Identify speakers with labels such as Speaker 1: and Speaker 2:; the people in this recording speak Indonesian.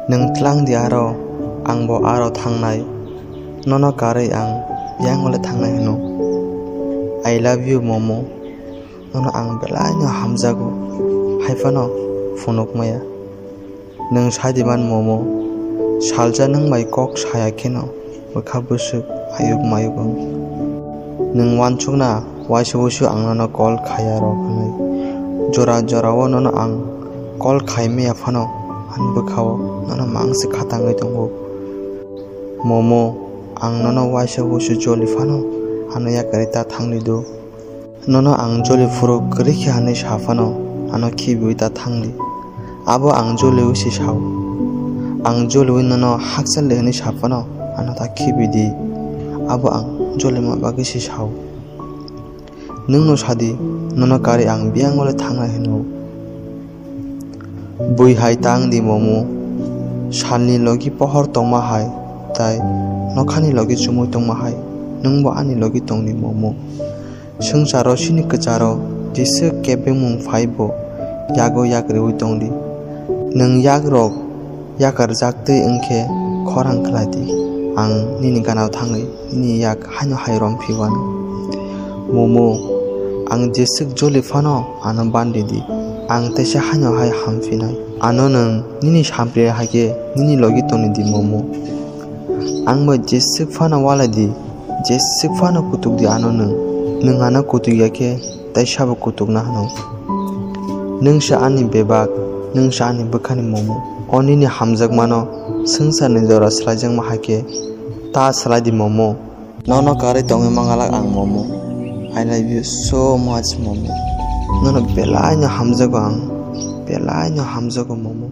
Speaker 1: Nung tlang di aro ang bo aro thangnai nono kari ang yang ole thangnai hino. I love you momo nono ang belai no hamjago haifano phonok maya. Nung sadiman momo salja nung mai kok saya keno bokha busuk ayuk mayugong. Nung wanchungna waisubushu ang nono call khaya ro khanai. Jora wo nono ang call khaime afano an bokhawo nono mangsi khatangai tongo. Momo ang nono waisubushu joli fano ano yakarita thangni do. Nono ang joli furo krikhi hani safano ano khibuita thangli. Abo ang joli usi saw. Ang joli nono haksal lehni safano ano ta khibidi. Abo ang joli ma bagi si saw. Nung no sadi nono kari ang biang ole thangna hino. Bui hai tang di momo salni logi pohor tongma hai tai nokhani logi chumui tongma hai nung bo ani logi tongni momo. Sungsaro sini kecharo jise kebe mung phaibo yago yakre ui tongdi. Nung yagrok yakar jaktei engke khorang khladi ang nini ganao thangai ni yak haino hairom phiwan. Momo ang jesik joli fano ano bandi di ang tesa haino hai hamfinai ano nung nini sampre hage nini logi tongni di momo. Ang mo jesik fano wala di jesik fano kutuk di ano nung ano kutuk yake tai sabo kutuk na hano. Nung sa ani bebak nung sa ani bekhani momo oni ni hamjak mano sungsar ni jora slajang ma hake ta slai di momo. Nono kari tongi mangalak ang momo. I love you so much momo. Nono belai no hamjago ang belai no hamjago momo.